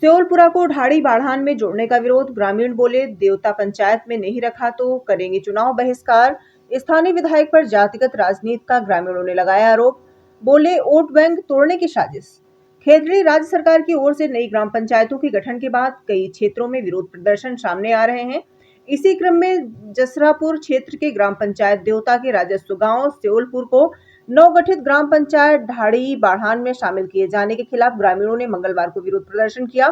श्योलपुरा को ढाड़ी बाढ़ान में जोड़ने का विरोध, ग्रामीण बोले देवता पंचायत में नहीं रखा तो करेंगे चुनाव बहिष्कार। स्थानीय विधायक पर जातिगत राजनीति का ग्रामीणों ने लगाया आरोप, बोले वोट बैंक तोड़ने की साजिश। खेतड़ी राज्य सरकार की ओर से नई ग्राम पंचायतों के गठन के बाद कई क्षेत्रों में विरोध प्रदर्शन सामने आ रहे हैं। इसी क्रम में जसरापुर क्षेत्र के ग्राम पंचायत देवता के राजस्व गांव श्योलपुर को नवगठित ग्राम पंचायत ढाड़ी बाढ़ान में शामिल किए जाने के खिलाफ ग्रामीणों ने मंगलवार को विरोध प्रदर्शन किया।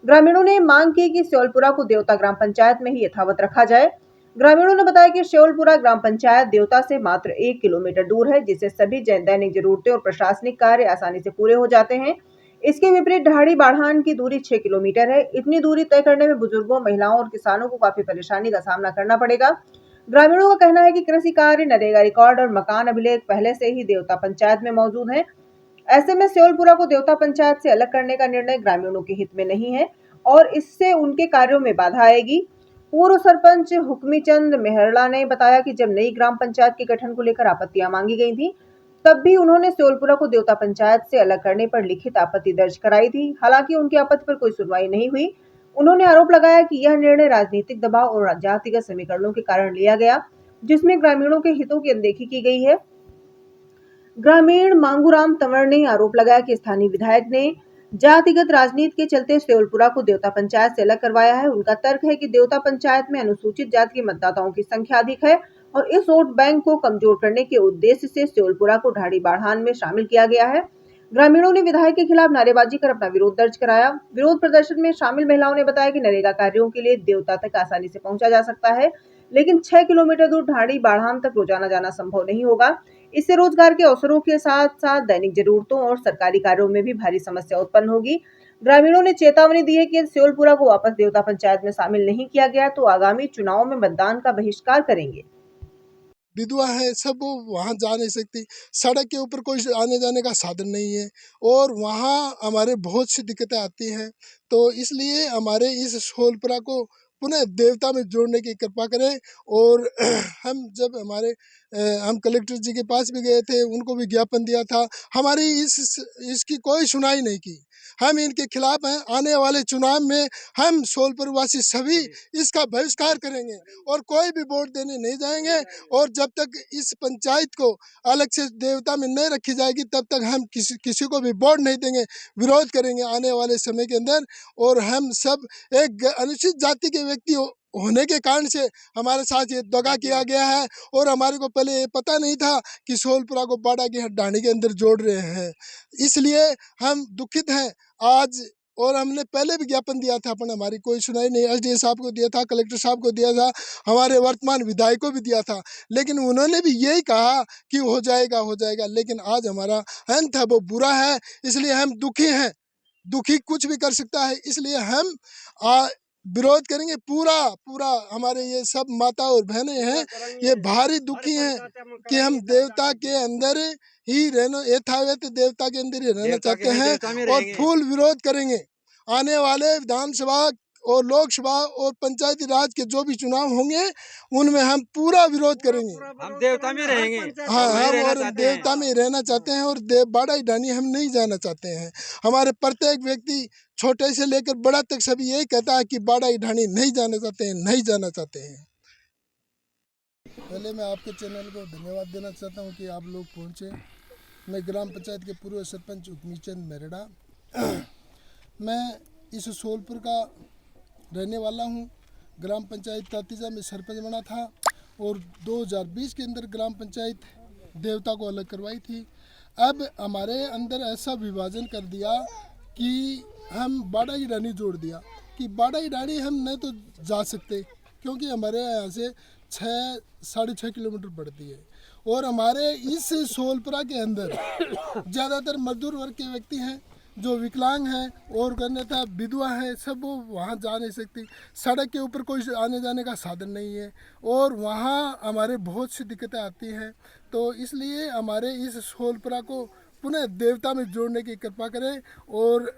ग्रामीणों ने मांग की कि श्योलपुरा को देवता ग्राम पंचायत में ही यथावत रखा जाए। ग्रामीणों ने बताया कि श्योलपुरा ग्राम पंचायत देवता से मात्र 1 किलोमीटर दूर है, जिससे सभी दैनिक जरूरतें और प्रशासनिक कार्य आसानी से पूरे हो जाते हैं। इसके विपरीत ढाड़ी बाढ़ान की दूरी 6 किलोमीटर है। इतनी दूरी तय करने में बुजुर्गों, महिलाओं और किसानों को काफी परेशानी का सामना करना पड़ेगा। ग्रामीणों का कहना है कि कृषि कार्य, नरेगा रिकॉर्ड और मकान अभिलेख पहले से ही देवता पंचायत में मौजूद हैं। ऐसे में श्योलपुरा को देवता पंचायत से अलग करने का निर्णय ग्रामीणों के हित में नहीं है और इससे उनके कार्यों में बाधा आएगी। पूर्व सरपंच हुक्मीचंद मेहरला ने बताया कि जब नई ग्राम पंचायत के गठन को लेकर आपत्तियां मांगी गई थी, तब भी उन्होंने श्योलपुरा को देवता पंचायत से अलग करने पर लिखित आपत्ति दर्ज कराई थी। हालांकि उनकी आपत्ति पर कोई सुनवाई नहीं हुई। उन्होंने आरोप लगाया कि यह निर्णय राजनीतिक दबाव और जातिगत समीकरणों के कारण लिया गया, जिसमें ग्रामीणों के हितों की अनदेखी की गई है। ग्रामीण मांगूराम तंवर ने आरोप लगाया कि स्थानीय विधायक ने जातिगत राजनीति के चलते श्योलपुरा को देवता पंचायत से अलग करवाया है। उनका तर्क है कि देवता पंचायत में अनुसूचित जाति के मतदाताओं की संख्या अधिक है और इस वोट बैंक को कमजोर करने के उद्देश्य से श्योलपुरा को ढाड़ी बाढ़ान में शामिल किया गया है। ग्रामीणों ने विधायक के खिलाफ नारेबाजी कर अपना विरोध दर्ज कराया। विरोध प्रदर्शन में शामिल महिलाओं ने बताया कि नरेगा कार्यों के लिए देवता तक आसानी से पहुंचा जा सकता है, लेकिन 6 किलोमीटर दूर ढाड़ी बाढ़ान तक रोजाना जाना संभव नहीं होगा। इससे रोजगार के अवसरों के साथ साथ दैनिक जरूरतों और सरकारी कार्यों में भी भारी समस्या उत्पन्न होगी। ग्रामीणों ने चेतावनी दी है कि यदि श्योलपुरा को वापस देवता पंचायत में शामिल नहीं किया गया तो आगामी चुनाव में मतदान का बहिष्कार करेंगे। विधवा है, सब वो वहाँ जा नहीं सकती। सड़क के ऊपर कोई आने जाने का साधन नहीं है और वहाँ हमारे बहुत सी दिक्कतें आती हैं। तो इसलिए हमारे इस श्योलपुरा को पुनः देवता में जोड़ने की कृपा करें। और हम जब हम कलेक्टर जी के पास भी गए थे, उनको भी ज्ञापन दिया था, हमारी इसकी कोई सुनाई नहीं की। हम इनके खिलाफ हैं। आने वाले चुनाव में हम श्योलपुर वासी सभी इसका बहिष्कार करेंगे और कोई भी वोट देने नहीं जाएंगे। और जब तक इस पंचायत को अलग से देवता में नहीं रखी जाएगी, तब तक हम किसी को भी वोट नहीं देंगे, विरोध करेंगे आने वाले समय के अंदर। और हम सब एक अनुसूचित जाति के व्यक्ति होने के कारण से हमारे साथ ये दगा किया गया है और हमारे को पहले ये पता नहीं था कि श्योलपुरा को बाड़ा की ढाणी के अंदर जोड़ रहे हैं। इसलिए हम दुखित हैं आज। और हमने पहले भी ज्ञापन दिया था, अपन हमारी कोई सुनाई नहीं। एसडीएम साहब को दिया था, कलेक्टर साहब को दिया था, हमारे वर्तमान विधायक को भी दिया था, लेकिन उन्होंने भी यही कहा कि हो जाएगा हो जाएगा। लेकिन आज हमारा अंत है वो बुरा है, इसलिए हम दुखी हैं। दुखी कुछ भी कर सकता है, इसलिए हम विरोध करेंगे। पूरा पूरा हमारे ये सब माता और बहनें हैं, ये भारी दुखी हैं कि हम देवता के अंदर ही रहना, यथावत देवता के अंदर ही रहना चाहते हैं और फुल विरोध करेंगे। आने वाले विधानसभा और लोकसभा और पंचायती राज के जो भी चुनाव होंगे, उनमें हम पूरा विरोध करेंगे। हम देवता में रहेंगे। हाँ, हम और देवता में रहना चाहते हैं और बाड़ा ढाणी हम नहीं जाना चाहते हैं। हमारे प्रत्येक व्यक्ति छोटे से लेकर बड़ा तक सभी यही कहता है कि बाड़ा ढाणी नहीं जाना चाहते हैं, नहीं जाना चाहते हैं। पहले मैं आपके चैनल को धन्यवाद देना चाहता हूं कि आप लोग पहुंचे। मैं ग्राम पंचायत के पूर्व सरपंच हुक्मीचंद मेहरड़ा, मैं इस श्योलपुर का रहने वाला हूं। ग्राम पंचायत तातीजा में सरपंच बना था और 2020 के अंदर ग्राम पंचायत देवता को अलग करवाई थी। अब हमारे अंदर ऐसा विभाजन कर दिया कि हम बाड़ा की ढाणी जोड़ दिया कि बाड़ा की ढाणी हम नहीं तो जा सकते, क्योंकि हमारे यहाँ से 6-6.5 किलोमीटर पड़ती है। और हमारे इस श्योलपुरा के अंदर ज़्यादातर मजदूर वर्ग के व्यक्ति हैं जो विकलांग हैं और अन्यथा विधवा हैं, सब वो वहाँ जा नहीं सकती। सड़क के ऊपर कोई आने जाने का साधन नहीं है और वहाँ हमारे बहुत सी दिक्कतें आती हैं। तो इसलिए हमारे इस श्योलपुरा को पुनः देवता में जोड़ने की कृपा करें। और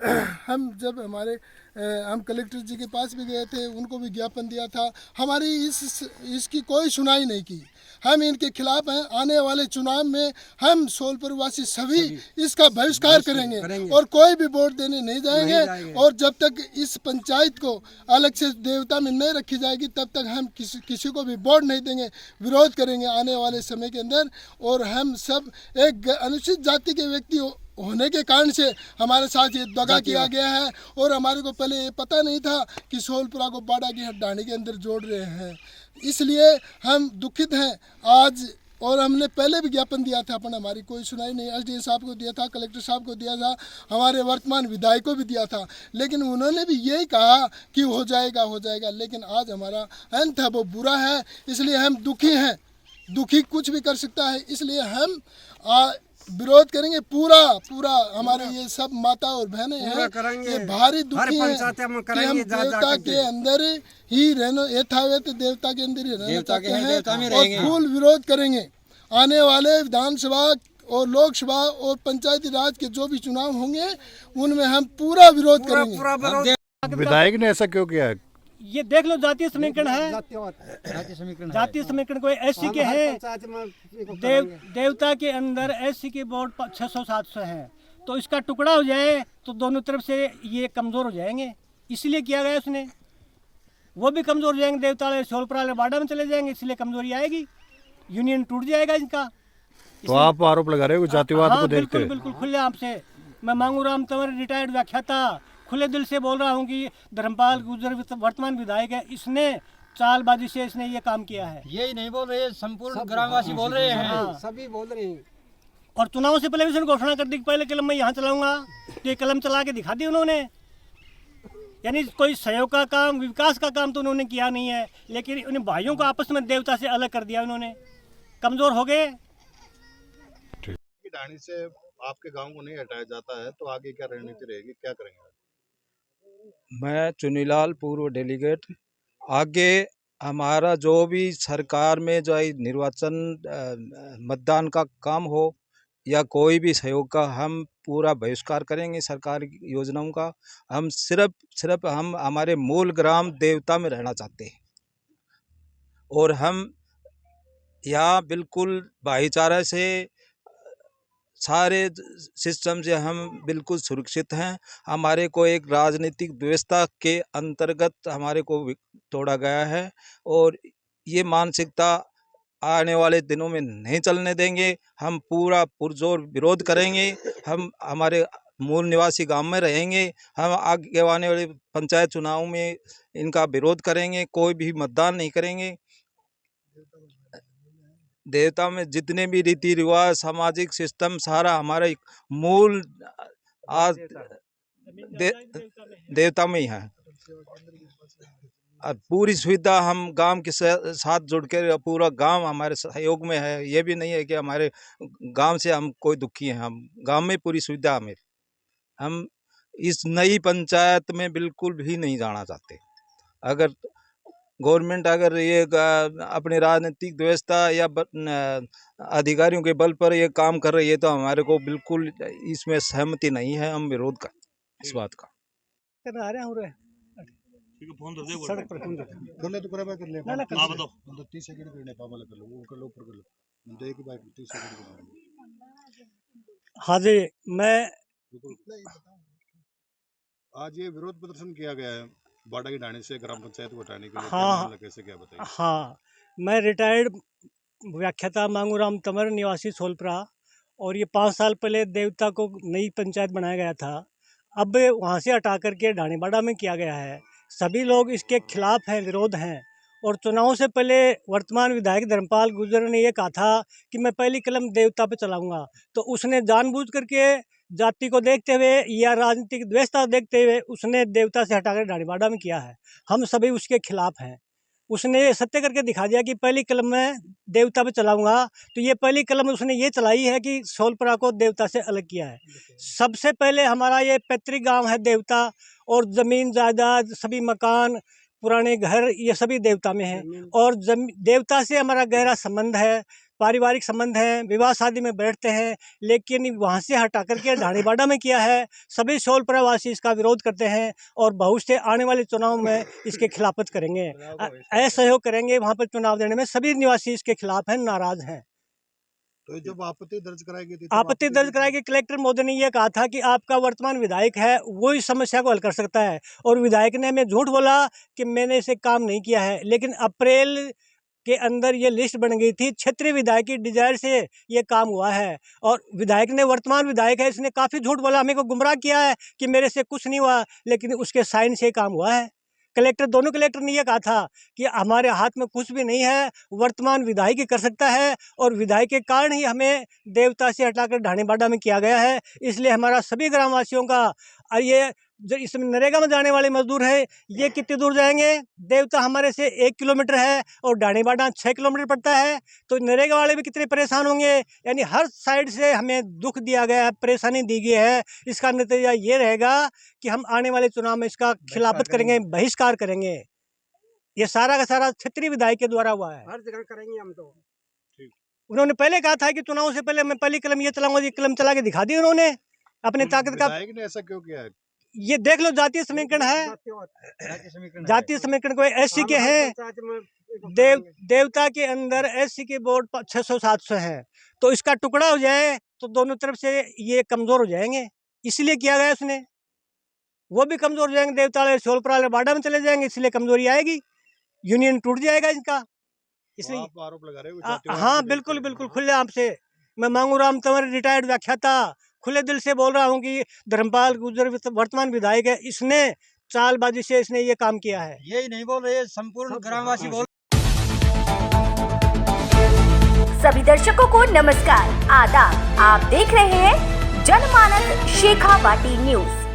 हम जब हमारे हम कलेक्टर जी के पास भी गए थे, उनको भी ज्ञापन दिया था। हमारी इसकी कोई सुनाई नहीं की। हम इनके खिलाफ हैं। आने वाले चुनाव में हम सोलपुर वासी सभी इसका बहिष्कार करेंगे और कोई भी वोट देने नहीं जाएंगे। और जब तक इस पंचायत को अलग से देवता में नहीं रखी जाएगी तब तक हम किसी को भी वोट नहीं देंगे, विरोध करेंगे आने वाले समय के अंदर। और हम सब एक अनुसूचित जाति के व्यक्ति होने के कारण से हमारे साथ ये दगा किया गया है। और हमारे को पहले ये पता नहीं था कि सोलपुरा को बाड़ा की हड्डानी के अंदर जोड़ रहे हैं, इसलिए हम दुखित हैं आज। और हमने पहले भी ज्ञापन दिया था, अपन हमारी कोई सुनाई नहीं। एसडीएम साहब को दिया था, कलेक्टर साहब को दिया था, हमारे वर्तमान विधायक को भी दिया था, लेकिन उन्होंने भी यही कहा कि हो जाएगा। लेकिन आज हमारा अंत है वो बुरा है, इसलिए हम दुखी हैं। दुखी कुछ भी कर सकता है, इसलिए हम विरोध करेंगे पूरा। हमारे ये सब माता और बहनें हैं, ये भारी दुखी हैं कि हम देवता के अंदर ही रहना, यथावत देवता के अंदर ही रहना चाहते हैं और फुल विरोध करेंगे। आने वाले विधानसभा और लोकसभा और पंचायती राज के जो भी चुनाव होंगे उनमें हम पूरा विरोध करेंगे। विधायक ने ऐसा क्यों किया है? ये देख लो, जातीय समीकरण है। जातीय समीकरण कोई एससी के हैं, देवता के अंदर एससी के वोट 600-700 हैं, तो इसका टुकड़ा हो जाए तो दोनों तरफ से ये कमज़ोर हो जाएंगे, इसलिए किया गया उसने। वो भी कमज़ोर हो जाएंगे, देवता वाले सोलपुरा वाले बाड़ा में चले जाएंगे, इसलिए कमजोरी आएगी, यूनियन टूट जाएगा इनका। तो आप आरोप लगा रहे हो जातिवाद को देखते हुए? बिल्कुल खुले आपसे मैं मांगूराम तंवर रिटायर्ड व्याख्याता खुले दिल से बोल रहा हूँ कि धर्मपाल गुर्जर वर्तमान विधायक है, इसने चालबाजी से इसने ये काम किया है। यही नहीं बोल रहे, संपूर्ण ग्रामवासी बोल रहे हैं। हाँ। सभी बोल रहे हैं। और चुनाव से पहले भी उसने घोषणा कर दी कि पहले कलम मैं यहाँ चलाऊंगा, तो ये कलम चला के दिखा दी उन्होंने। यानी कोई सहयोग का काम, विकास का काम तो उन्होंने किया नहीं है, लेकिन उन भाइयों को आपस में देवता से अलग कर दिया उन्होंने, कमजोर हो गए। ढाणी से आपके गांव को नहीं हटाया जाता है तो आगे क्या रणनीति रहेगी, क्या करेंगे? मैं चुनीलाल पूर्व डेलीगेट। आगे हमारा जो भी सरकार में जो निर्वाचन मतदान का काम हो या कोई भी सहयोग का, हम पूरा बहिष्कार करेंगे सरकार की योजनाओं का। हम सिर्फ हम हमारे मूल ग्राम देवता में रहना चाहते हैं और हम यहाँ बिल्कुल भाईचारा से सारे सिस्टम से हम बिल्कुल सुरक्षित हैं। हमारे को एक राजनीतिक व्यवस्था के अंतर्गत हमारे को तोड़ा गया है और ये मानसिकता आने वाले दिनों में नहीं चलने देंगे। हम पूरा पुरजोर विरोध करेंगे। हम हमारे मूल निवासी गांव में रहेंगे। हम आगे आने वाले पंचायत चुनाव में इनका विरोध करेंगे, कोई भी मतदान नहीं करेंगे। देवता में जितने भी रीति रिवाज, सामाजिक सिस्टम, सारा हमारा मूल आज देवता में ही है। पूरी सुविधा हम गांव के साथ जुड़कर, पूरा गांव हमारे सहयोग में है। ये भी नहीं है कि हमारे गांव से हम कोई दुखी हैं, हम गांव में पूरी सुविधा हमें। हम इस नई पंचायत में बिल्कुल भी नहीं जाना चाहते। अगर गवर्नमेंट अगर ये अपनी राजनीतिक व्यवस्था या अधिकारियों के बल पर ये काम कर रही है तो हमारे को बिल्कुल इसमें सहमति नहीं है। हम विरोध कर इस बात का। सड़क पर कर ले तो कर ले। ना आप बताओ 30 सेकंड करने पावल कर लो, वो कर लो, ऊपर कर लो। मैं देख के 30 सेकंड। हाँ जी, मैं आज ये विरोध प्रदर्शन किया गया है बाड़ा की ढाणी से ग्राम पंचायत को हटाने के लिए, हाँ, कैसे क्या बताइए? हाँ, मैं रिटायर्ड व्याख्याता मांगूराम तंवर निवासी सोलपुरा, और ये 5 साल पहले देवता को नई पंचायत बनाया गया था। अब वहाँ से हटा करके ढाणीबाड़ा में किया गया है। सभी लोग इसके खिलाफ हैं, विरोध हैं। और चुनाव से पहले वर्तमान विधायक धर्मपाल गुर्जर ने ये कहा था कि मैं पहली कलम देवता पे चलाऊंगा, तो उसने जानबूझ करके जाति को देखते हुए या राजनीतिक व्यवस्था देखते हुए उसने देवता से हटाकर ढाणीबाड़ा में किया है। हम सभी उसके खिलाफ हैं। उसने ये सत्य करके दिखा दिया कि पहली कलम मैं देवता पे चलाऊंगा, तो ये पहली कलम उसने ये चलाई है कि सोलपुरा को देवता से अलग किया है। सबसे पहले हमारा ये पैतृक गांव है देवता, और ज़मीन जायदाद, सभी मकान, पुराने घर, ये सभी देवता में हैं। और देवता से हमारा गहरा संबंध है। पारिवारिक संबंध हैं, विवाह शादी में बैठते हैं, लेकिन वहाँ से हटा करके ढाणीबाड़ा में किया है। सभी शोलपुरा वासी इसका विरोध करते हैं और भविष्य से आने वाले चुनाव में इसके खिलाफत करेंगे, असहयोग करेंगे। वहाँ पर चुनाव देने में सभी निवासी इसके खिलाफ हैं, नाराज हैं। तो जब आपत्ति दर्ज कराएगी थी, आपत्ति दर्ज कराएगी, कलेक्टर महोदय ने यह कहा था कि आपका वर्तमान विधायक है वो इस समस्या को हल कर सकता है, और विधायक ने हमें झूठ बोला कि मैंने इसे काम नहीं किया है। लेकिन अप्रैल के अंदर ये लिस्ट बन गई थी, क्षेत्रीय विधायक की डिजायर से ये काम हुआ है, और विधायक ने, वर्तमान विधायक है, इसने काफ़ी झूठ बोला, हमें को गुमराह किया है कि मेरे से कुछ नहीं हुआ, लेकिन उसके साइन से काम हुआ है। दोनों कलेक्टर ने यह कहा था कि हमारे हाथ में कुछ भी नहीं है, वर्तमान विधायक ही कर सकता है, और विधायक के कारण ही हमें देवता से हटाकर ढाणीबाड़ा में किया गया है। इसलिए हमारा सभी ग्रामवासियों का, ये जो इसमें नरेगा में जाने वाले मजदूर है, ये कितनी दूर जाएंगे? देवता हमारे से 1 किलोमीटर है और ढाणीबाड़ा 6 किलोमीटर पड़ता है, तो नरेगा वाले भी कितने परेशान होंगे। यानी हर साइड से हमें दुख दिया गया है, परेशानी दी गई है। इसका नतीजा ये रहेगा कि हम आने वाले चुनाव में इसका खिलाफत करेंगे, बहिष्कार करेंगे। ये सारा का सारा क्षेत्रीय विधायक के द्वारा हुआ है, हर जगह करेंगे हम। तो उन्होंने पहले कहा था कि चुनाव से पहले मैं पहली कलम ये चलाऊंगा, ये कलम चला के दिखा दी उन्होंने अपनी ताकत का। विधायक ने ऐसा क्यों किया है? ये देख लो, जातीय समीकरण है, जातीय समीकरण को एससी के हैं, देवता के अंदर एससी के वोट 600-700 है, तो इसका टुकड़ा हो जाए तो दोनों तरफ से ये कमजोर हो जाएंगे, इसलिए किया गया उसने। वो भी कमजोर हो जाएंगे, देवता वाले शोलपुरा वाले बाड़ा में चले जाएंगे, इसलिए कमजोरी आएगी, यूनियन टूट जाएगा इनका। इसलिए आप आरोप लगा रहे हो? हाँ, बिल्कुल बिल्कुल खुले आपसे मैं मांगूराम तंवर, रिटायर्ड व्याख्याता, खुले दिल से बोल रहा हूँ कि धर्मपाल गुर्जर वर्तमान विधायक है, इसने चालबाजी से इसने ये काम किया है। यही नहीं बोल रहे, संपूर्ण ग्रामवासी बोल। सभी दर्शकों को नमस्कार, आदाब। आप देख रहे हैं जनमानस शेखावाटी न्यूज।